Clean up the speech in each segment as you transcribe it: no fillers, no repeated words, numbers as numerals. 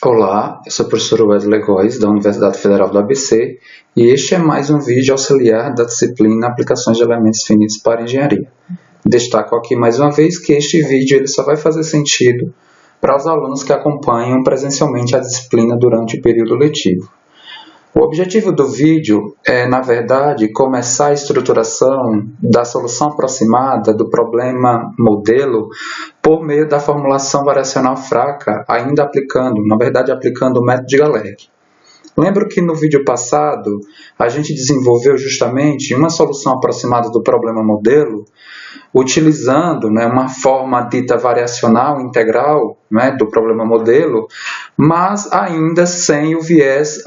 Olá, eu sou o professor Wesley Góes, da Universidade Federal do ABC, e este é mais um vídeo auxiliar da disciplina Aplicações de Elementos Finitos para Engenharia. Destaco aqui mais uma vez que este vídeo ele só vai fazer sentido para os alunos que acompanham presencialmente a disciplina durante o período letivo. O objetivo do vídeo é, na verdade, começar a estruturação da solução aproximada do problema modelo por meio da formulação variacional fraca, ainda aplicando o método de Galerch. Lembro que no vídeo passado a gente desenvolveu justamente uma solução aproximada do problema modelo utilizando uma forma dita variacional integral do problema modelo, mas ainda sem o viés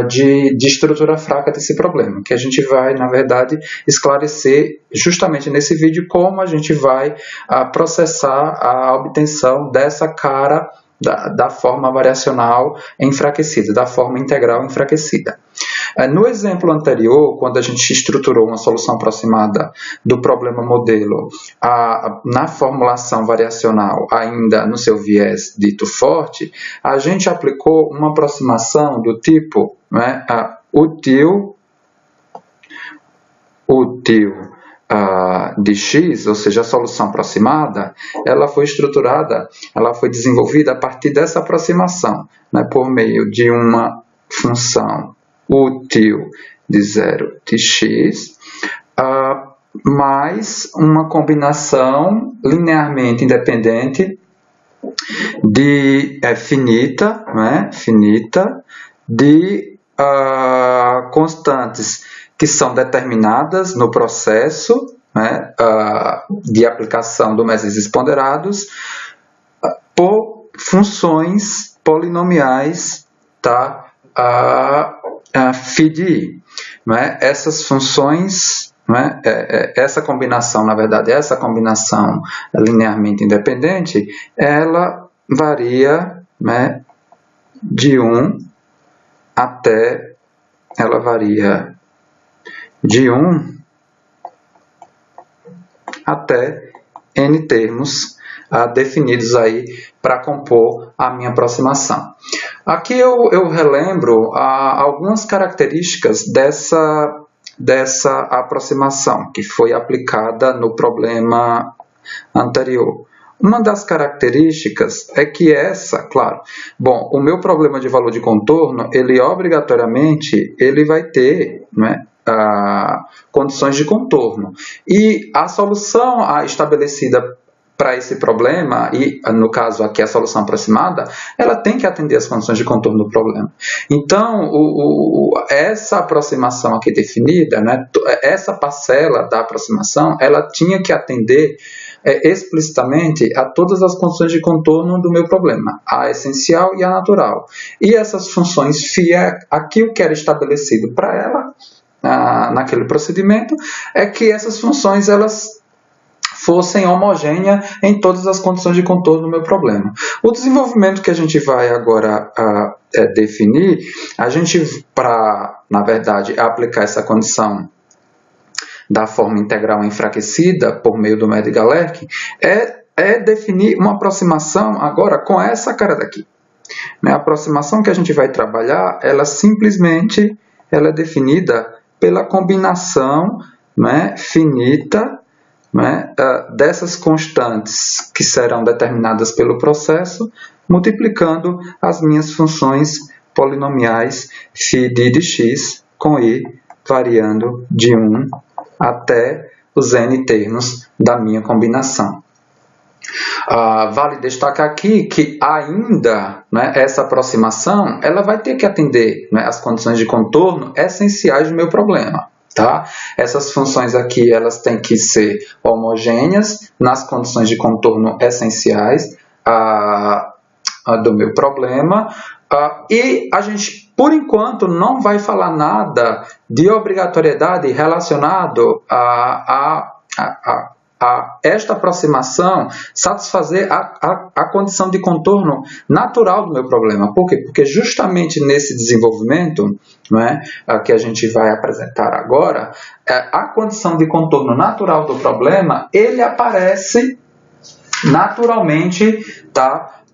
de estrutura fraca desse problema, que a gente vai, na verdade, esclarecer justamente nesse vídeo como a gente vai processar a obtenção dessa cara da forma variacional enfraquecida, da forma integral enfraquecida. No exemplo anterior, quando a gente estruturou uma solução aproximada do problema modelo na formulação variacional ainda no seu viés dito forte, a gente aplicou uma aproximação do tipo útil de x, ou seja, a solução aproximada, ela foi desenvolvida a partir dessa aproximação, por meio de uma função útil de 0 de x, mais uma combinação linearmente independente de finita de constantes que são determinadas no processo de aplicação do meses ponderados por funções polinomiais φ de i. Essas funções, essa combinação linearmente independente, ela varia de 1 até n termos definidos aí para compor a minha aproximação. Aqui eu relembro algumas características dessa aproximação que foi aplicada no problema anterior. Uma das características é que o meu problema de valor de contorno, ele obrigatoriamente vai ter condições de contorno. E a solução estabelecida para esse problema, e no caso aqui a solução aproximada, ela tem que atender às condições de contorno do problema. Então, essa aproximação aqui definida, essa parcela da aproximação, ela tinha que atender explicitamente a todas as condições de contorno do meu problema, a essencial e a natural. E essas funções φ, aqui o que era estabelecido para ela, naquele procedimento, é que essas funções elas fossem homogêneas em todas as condições de contorno do meu problema. O desenvolvimento que a gente vai agora definir, na verdade, aplicar essa condição da forma integral enfraquecida por meio do método de Galerch, é definir uma aproximação agora com essa cara daqui. A aproximação que a gente vai trabalhar, ela simplesmente é definida pela combinação finita dessas constantes que serão determinadas pelo processo, multiplicando as minhas funções polinomiais φ de x com i variando de 1 até os n termos da minha combinação. Vale destacar aqui que ainda essa aproximação ela vai ter que atender às condições de contorno essenciais do meu problema. Essas funções aqui elas têm que ser homogêneas nas condições de contorno essenciais do meu problema, e a gente, por enquanto, não vai falar nada de obrigatoriedade relacionado a esta aproximação satisfazer a condição de contorno natural do meu problema. Por quê? Porque justamente nesse desenvolvimento que a gente vai apresentar agora, a condição de contorno natural do problema, ele aparece naturalmente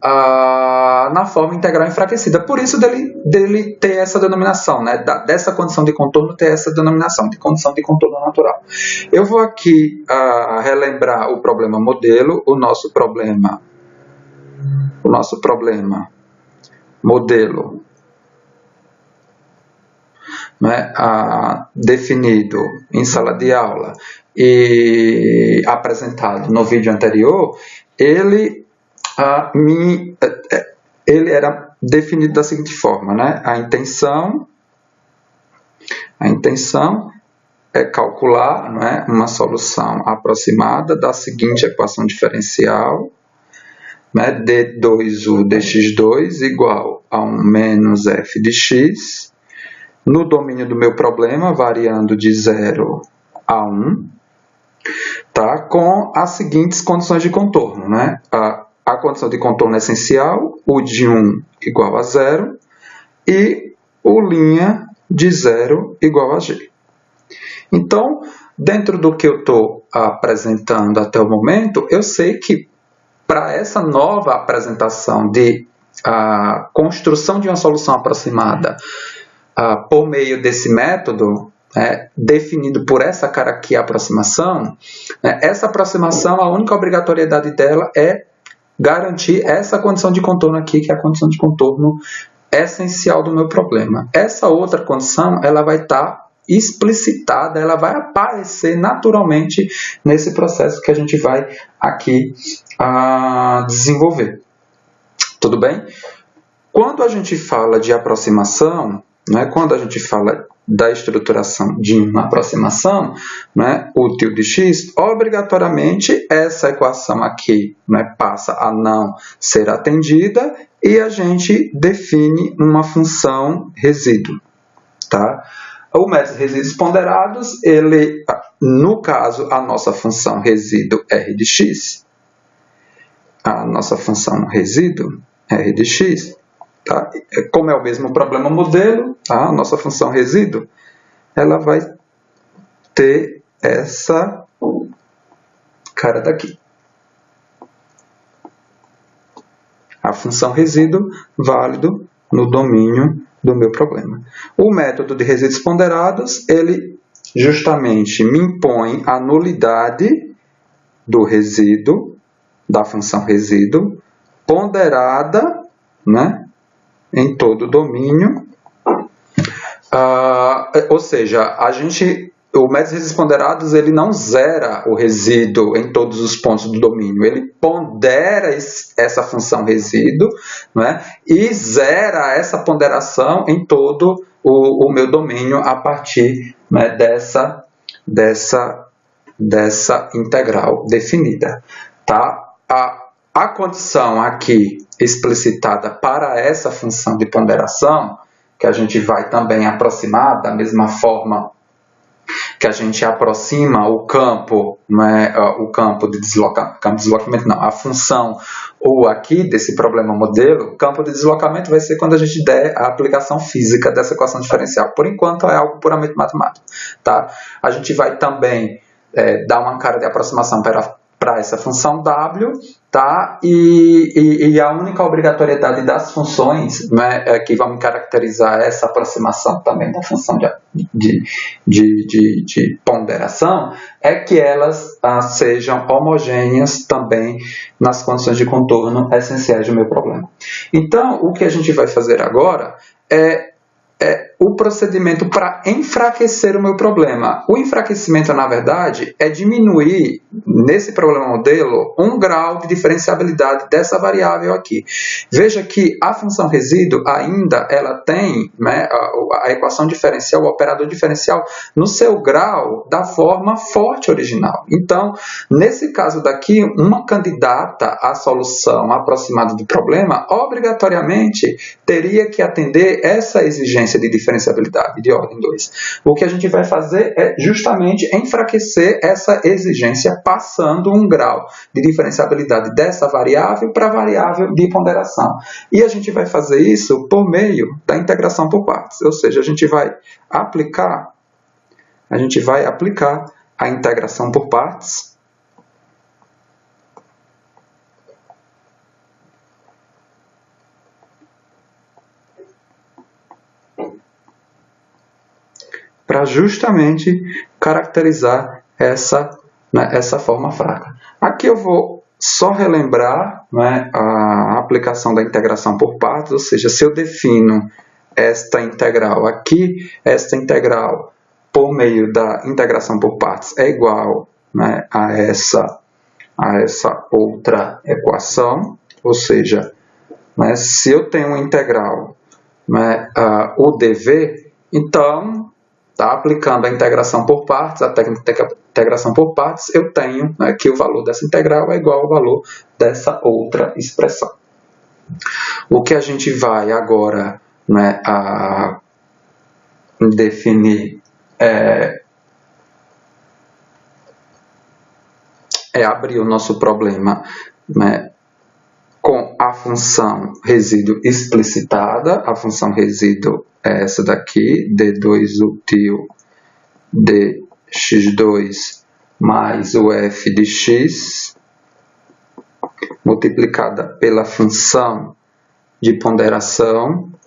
na forma integral enfraquecida. Por isso dele ter essa denominação, né? Dessa condição de contorno ter essa denominação de condição de contorno natural. Eu vou aqui relembrar o problema modelo, o nosso problema modelo, né, definido em sala de aula e apresentado no vídeo anterior, ele era definido da seguinte forma, né? A intenção é calcular, né, uma solução aproximada da seguinte equação diferencial, né, d2u dx2 igual a 1 menos f de x, no domínio do meu problema, variando de 0 a 1, tá, com as seguintes condições de contorno, né? A condição de contorno essencial, u de 1 igual a 0, e o linha de 0 igual a g. Então, dentro do que eu estou apresentando até o momento, eu sei que para essa nova apresentação de construção de uma solução aproximada por meio desse método, definido por essa cara aqui, a aproximação, essa aproximação, a única obrigatoriedade dela é garantir essa condição de contorno aqui, que é a condição de contorno essencial do meu problema. Essa outra condição, ela vai estar explicitada, ela vai aparecer naturalmente nesse processo que a gente vai aqui desenvolver. Tudo bem? Quando a gente fala de aproximação, né, quando a gente fala da estruturação de uma aproximação, né, útil de x, obrigatoriamente essa equação aqui, né, passa a não ser atendida e a gente define uma função resíduo. Tá? O método de resíduos ponderados, ele, no caso, a nossa função resíduo r de x, a nossa função resíduo r de x, tá? Como é o mesmo problema modelo, tá? A nossa função resíduo, ela vai ter essa cara daqui. A função resíduo válido no domínio do meu problema. O método de resíduos ponderados, ele justamente me impõe a nulidade do resíduo, da função resíduo, ponderada, né, em todo o domínio. Ou seja, o método de resíduos ponderados, ele não zera o resíduo em todos os pontos do domínio, ele pondera essa função resíduo, né, e zera essa ponderação em todo o meu domínio a partir, né, dessa integral definida. Tá? A condição aqui explicitada para essa função de ponderação, que a gente vai também aproximar da mesma forma que a gente aproxima o campo, né, o campo de deslocamento, não, a função ou aqui desse problema modelo, o campo de deslocamento vai ser quando a gente der a aplicação física dessa equação diferencial. Por enquanto é algo puramente matemático. Tá? A gente vai também dar uma cara de aproximação para essa função w, tá? E a única obrigatoriedade das funções, né, que vão caracterizar essa aproximação também da função de ponderação é que elas sejam homogêneas também nas condições de contorno essenciais do meu problema. Então, o que a gente vai fazer agora é o procedimento para enfraquecer o meu problema. O enfraquecimento, na verdade, é diminuir, nesse problema modelo, 1 grau de diferenciabilidade dessa variável aqui. Veja que a função resíduo ainda ela tem, né, a equação diferencial, o operador diferencial, no seu grau da forma forte original. Então, nesse caso daqui, uma candidata à solução aproximada do problema, obrigatoriamente, teria que atender essa exigência de diferenciabilidade de ordem 2. O que a gente vai fazer é justamente enfraquecer essa exigência passando 1 grau de diferenciabilidade dessa variável para a variável de ponderação. E a gente vai fazer isso por meio da integração por partes, ou seja, a gente vai aplicar a integração por partes para justamente caracterizar essa forma fraca. Aqui eu vou só relembrar, né, a aplicação da integração por partes, ou seja, se eu defino esta integral aqui, esta integral por meio da integração por partes é igual, né, a essa outra equação, ou seja, né, se eu tenho uma integral, né, o dv, então, aplicando a integração por partes, a técnica de integração por partes, eu tenho, né, que o valor dessa integral é igual ao valor dessa outra expressão. O que a gente vai agora, né, definir é abrir o nosso problema, né, com a função resíduo explicitada. A função resíduo é essa daqui, d2 útil dx2 mais o f de x, multiplicada pela função de ponderação,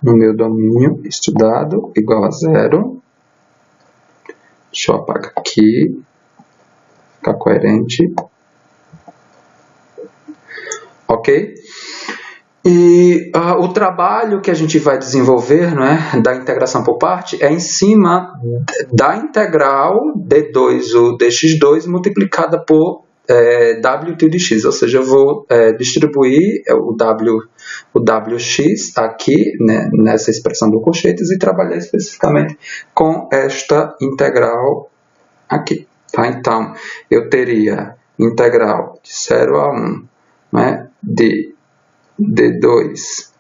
no meu domínio estudado, igual a zero. Deixa eu apagar aqui, ficar coerente. Ok? E o trabalho que a gente vai desenvolver, né, da integração por parte é em cima da integral d2 dx2 multiplicada por w de x, ou seja, eu vou distribuir o wx aqui, né, nessa expressão do Colchetes e trabalhar especificamente com esta integral aqui. Tá? Então, eu teria integral de 0 a 1, né, de d2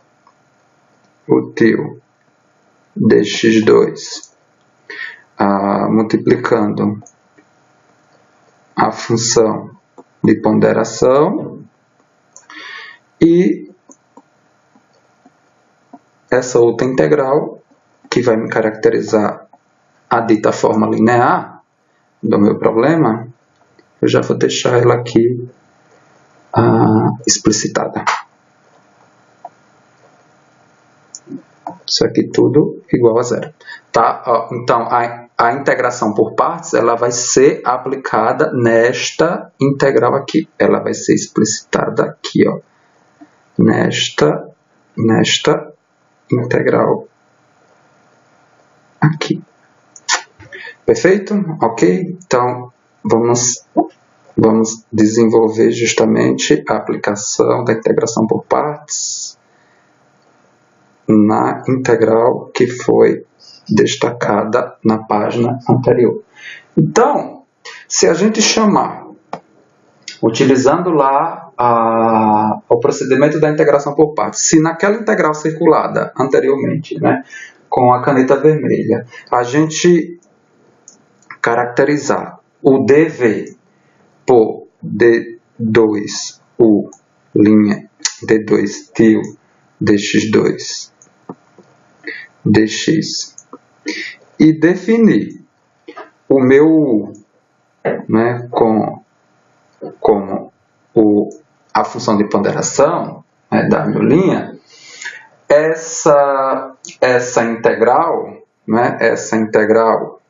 útil dx2 multiplicando a função de ponderação e essa outra integral que vai me caracterizar a dita forma linear do meu problema, eu já vou deixar ela aqui explicitada. Isso aqui tudo igual a zero. Tá? Então, a integração por partes ela vai ser aplicada nesta integral aqui. Ela vai ser explicitada aqui, ó, nesta integral aqui. Perfeito? Ok? Então, vamos desenvolver justamente a aplicação da integração por partes na integral que foi destacada na página anterior. Então, se a gente chamar, utilizando lá o procedimento da integração por partes, se naquela integral circulada anteriormente, né, com a caneta vermelha, a gente caracterizar o dv por d2 u' d2 til dx2 dx e definir o meu u, né, como a função de ponderação, né, da u', essa integral, né, essa integral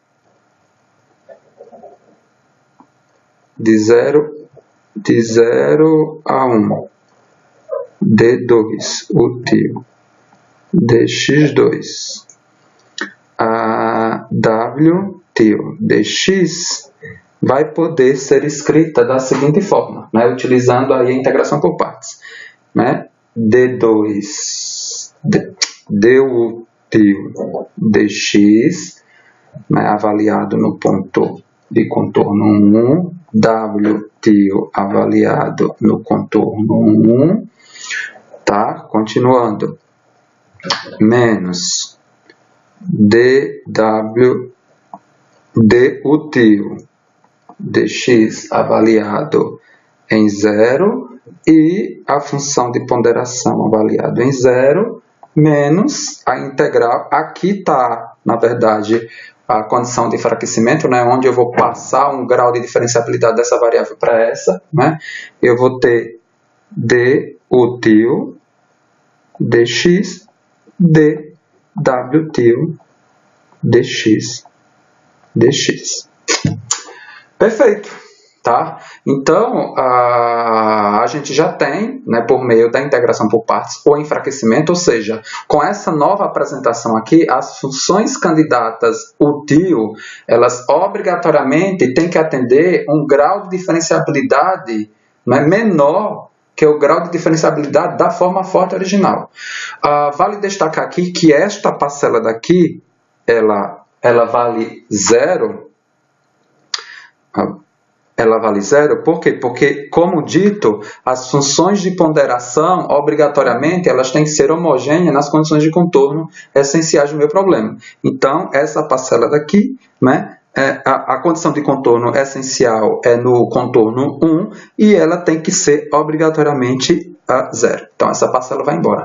de 0 a 1 d2 útil dx2 a w til dx vai poder ser escrita da seguinte forma, né, utilizando aí a integração por partes, né, d2 du til dx, né, avaliado no ponto de contorno 1, w til avaliado no contorno 1, tá? Continuando, menos du til dx avaliado em 0 e a função de ponderação avaliado em 0 menos a integral. Aqui está, na verdade, a condição de enfraquecimento, né, onde eu vou passar um grau de diferenciabilidade dessa variável para essa, né, eu vou ter d útil dx, dw' dx, dx. Perfeito, tá? Então, a gente já tem, né, por meio da integração por partes, o enfraquecimento, ou seja, com essa nova apresentação aqui, as funções candidatas útil, elas obrigatoriamente têm que atender um grau de diferenciabilidade, né, menor que é o grau de diferenciabilidade da forma forte original. Vale destacar aqui que esta parcela daqui, ela vale zero. Ela vale zero, por quê? Porque, como dito, as funções de ponderação, obrigatoriamente, elas têm que ser homogêneas nas condições de contorno essenciais do meu problema. Então, essa parcela daqui, né, a condição de contorno essencial é no contorno 1 e ela tem que ser obrigatoriamente zero. Então, essa parcela vai embora.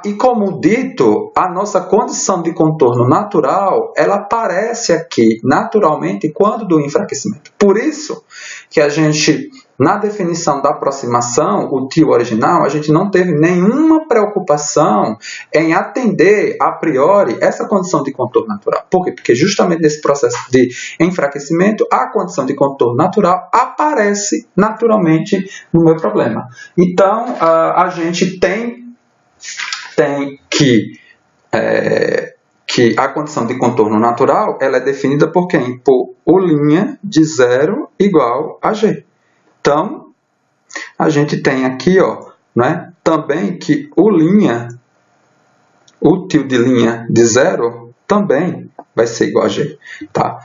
E como dito, a nossa condição de contorno natural, ela aparece aqui naturalmente quando do enfraquecimento. Por isso que a gente, na definição da aproximação, o tio original, a gente não teve nenhuma preocupação em atender, a priori, essa condição de contorno natural. Por quê? Porque justamente nesse processo de enfraquecimento, a condição de contorno natural aparece naturalmente no meu problema. Então, a gente tem que a condição de contorno natural ela é definida por quem? Por U' de 0 igual a G. Então, a gente tem aqui, ó, né, também que o tio de linha de 0 também vai ser igual a G, tá?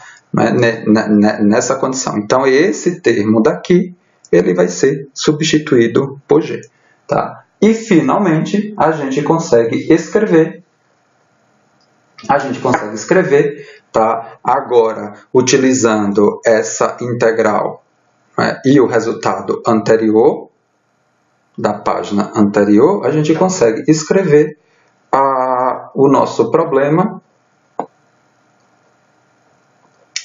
Nessa condição. Então, esse termo daqui, ele vai ser substituído por G, tá? E, finalmente, a gente consegue escrever, tá? Agora, utilizando essa integral, né, e o resultado anterior, da página anterior, a gente consegue escrever o nosso problema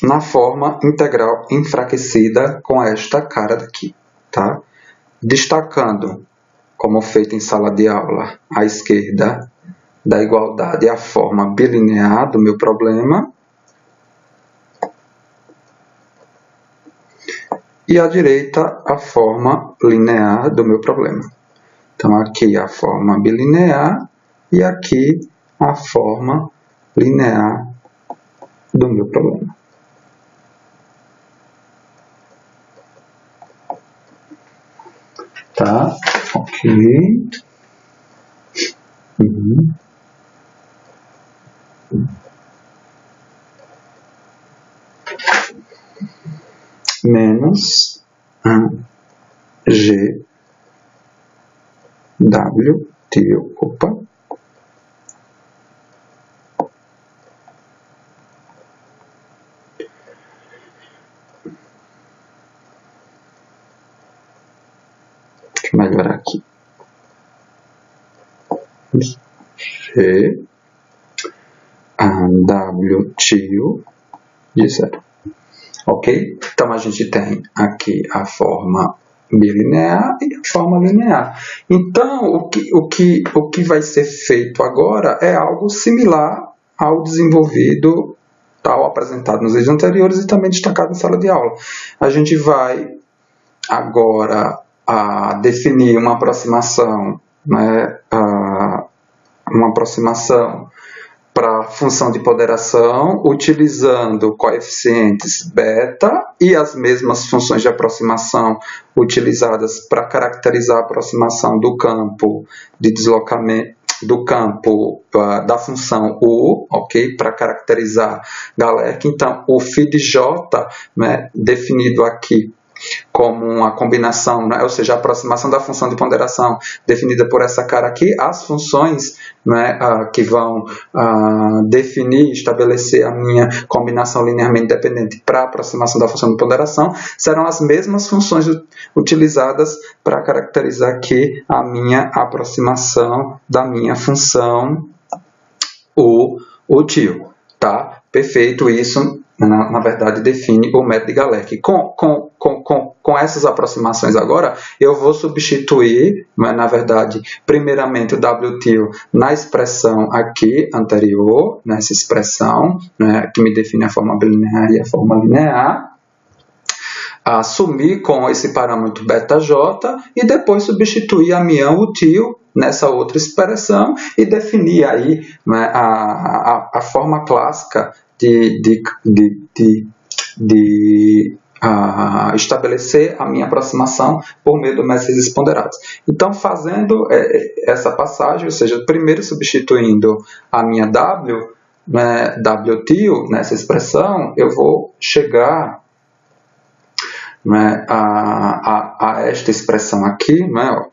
na forma integral enfraquecida com esta cara daqui, tá? Destacando, como feito em sala de aula, à esquerda da igualdade a forma bilinear do meu problema e à direita a forma linear do meu problema. Então, aqui a forma bilinear e aqui a forma linear do meu problema. Tá? Ok. Menos G W tio, opa, deixa eu melhorar aqui, G W tio de 0. Ok? Então, a gente tem aqui a forma bilinear e a forma linear. Então, o que vai ser feito agora é algo similar ao desenvolvido, tal apresentado nos vídeos anteriores e também destacado na sala de aula. A gente vai agora definir uma aproximação, né, para a função de ponderação, utilizando coeficientes beta e as mesmas funções de aproximação utilizadas para caracterizar a aproximação do campo de deslocamento, do campo da função U, ok? Para caracterizar Galerkin. Então, o φ de J, né, definido aqui como uma combinação, né, ou seja, a aproximação da função de ponderação definida por essa cara aqui, as funções, né, que vão definir, estabelecer a minha combinação linearmente dependente para a aproximação da função de ponderação, serão as mesmas funções utilizadas para caracterizar aqui a minha aproximação da minha função útil, tá? Perfeito, isso na verdade define o método de Galerkin. com essas aproximações agora, eu vou substituir, na verdade, primeiramente o WTIL na expressão aqui anterior, nessa expressão, né, que me define a forma bilinear e a forma linear, assumir com esse parâmetro βj e depois substituir a amião util nessa outra expressão e definir aí, né, a forma clássica de estabelecer a minha aproximação por meio do matrizes ponderados. Então, fazendo essa passagem, ou seja, primeiro substituindo a minha W, né, WTIL nessa expressão, eu vou chegar, né, a esta expressão aqui, né,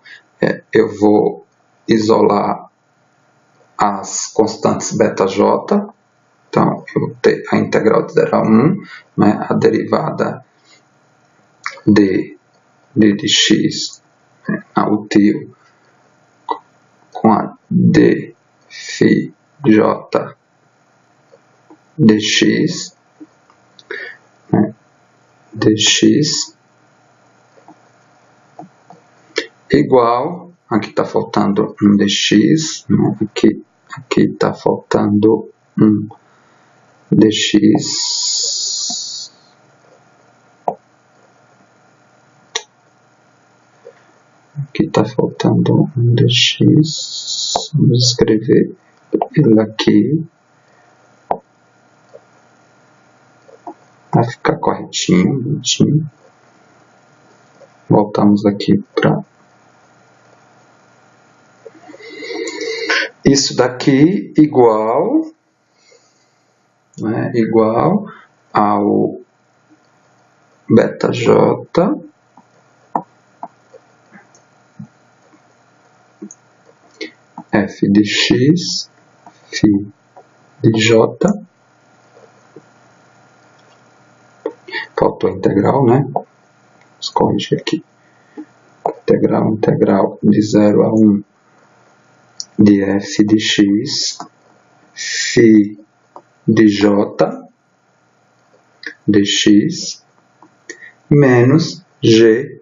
eu vou isolar as constantes βj, então eu vou ter a integral de 0 a 1, né, a derivada de dx, né, a util com a d φ j dx, né, dx igual, aqui está faltando um dx, né? aqui está faltando um dx, aqui está faltando um dx, vamos escrever ele aqui, vai ficar corretinho, bonitinho. Voltamos aqui para isso daqui igual, né, igual ao βj f de x φ de j, faltou a integral, né? Vamos corrigir aqui. Integral de 0 a 1 de f de x φ de j dx menos g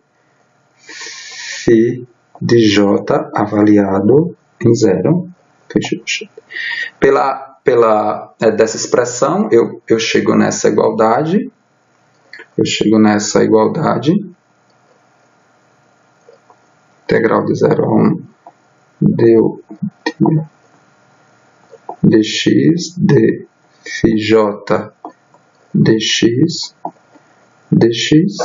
φ de j avaliado em 0. Dessa expressão, eu chego nessa igualdade. Integral de 0 a 1 dx de φj dx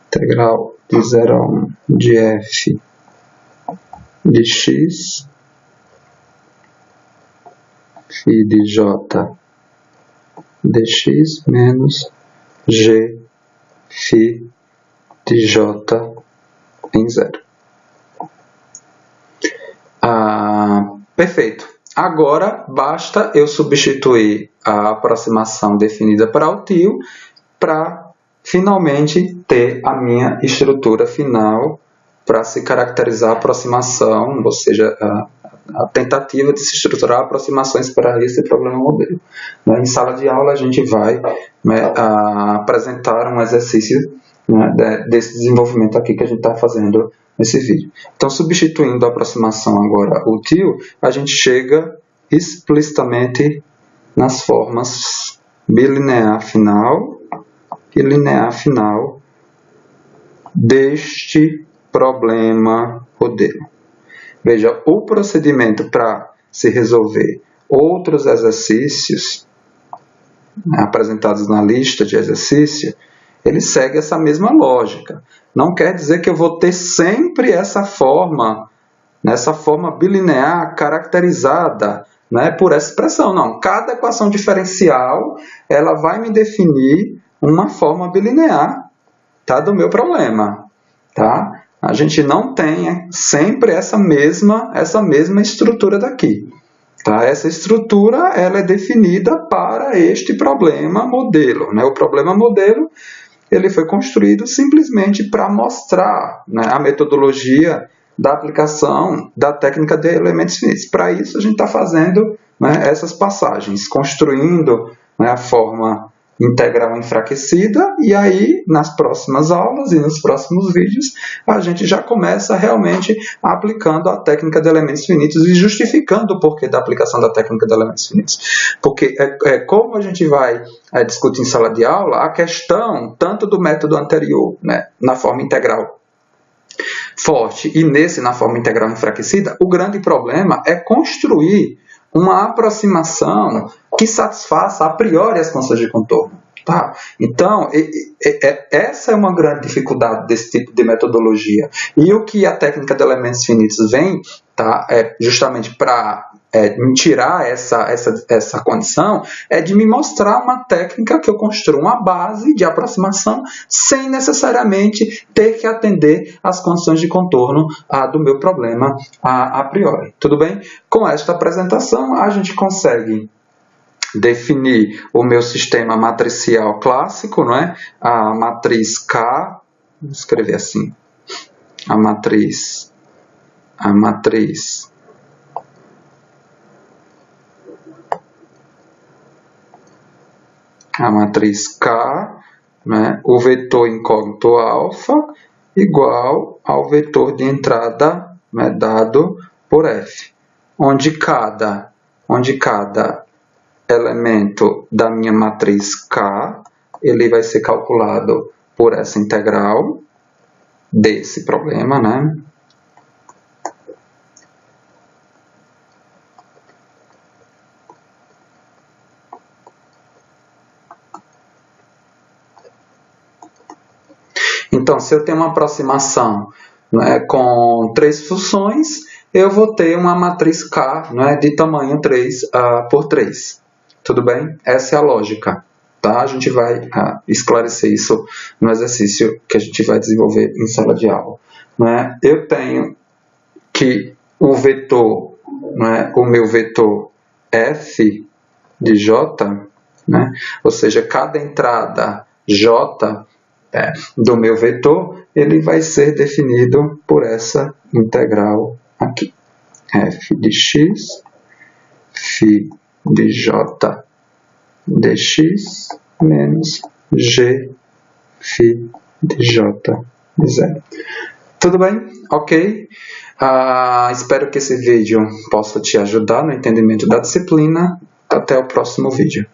integral de 0 a 1 de f de x φ de j dx menos g φ de j em 0. Perfeito. Agora basta eu substituir a aproximação definida para o TIL para finalmente ter a minha estrutura final para se caracterizar a aproximação, ou seja, a tentativa de se estruturar aproximações para esse problema modelo. Em sala de aula a gente vai, né, apresentar um exercício, né, desse desenvolvimento aqui que a gente está fazendo nesse vídeo. Então, substituindo a aproximação agora o TIL, a gente chega explicitamente nas formas bilinear final e linear final deste problema modelo. Veja, o procedimento para se resolver outros exercícios, né, apresentados na lista de exercício, ele segue essa mesma lógica. Não quer dizer que eu vou ter sempre essa forma, nessa forma bilinear caracterizada, né, por essa expressão. Não, cada equação diferencial ela vai me definir uma forma bilinear, tá, do meu problema. Tá? A gente não tem sempre essa mesma estrutura daqui. Tá? Essa estrutura ela é definida para este problema modelo. Né? O problema modelo ele foi construído simplesmente para mostrar, né, a metodologia da aplicação da técnica de elementos finitos. Para isso, a gente está fazendo, né, essas passagens, construindo, né, a forma integral enfraquecida, e aí nas próximas aulas e nos próximos vídeos a gente já começa realmente aplicando a técnica de elementos finitos e justificando o porquê da aplicação da técnica de elementos finitos. Porque como a gente vai discutir em sala de aula, a questão tanto do método anterior, né, na forma integral forte e nesse na forma integral enfraquecida, o grande problema é construir uma aproximação que satisfaça a priori as condições de contorno. Tá? Então, essa é uma grande dificuldade desse tipo de metodologia. E o que a técnica de elementos finitos vem, tá, justamente para tirar essa condição, é de me mostrar uma técnica que eu construo uma base de aproximação sem necessariamente ter que atender às condições de contorno do meu problema a priori. Tudo bem? Com esta apresentação, a gente consegue definir o meu sistema matricial clássico, não é? A matriz K, vou escrever assim, a matriz K, né, o vetor incógnito alfa igual ao vetor de entrada, né, dado por F, onde cada elemento da minha matriz K, ele vai ser calculado por essa integral desse problema, né? Então, se eu tenho uma aproximação, né, com 3 funções, eu vou ter uma matriz K, né, de tamanho 3 por 3. Tudo bem? Essa é a lógica. Tá? A gente vai esclarecer isso no exercício que a gente vai desenvolver em sala de aula. Né? Eu tenho que o vetor, né, o meu vetor f de j, né, ou seja, cada entrada j do meu vetor, ele vai ser definido por essa integral aqui. F de x, φ de j dx menos g φ de j de zero. Tudo bem? Ok? Espero que esse vídeo possa te ajudar no entendimento da disciplina. Até o próximo vídeo.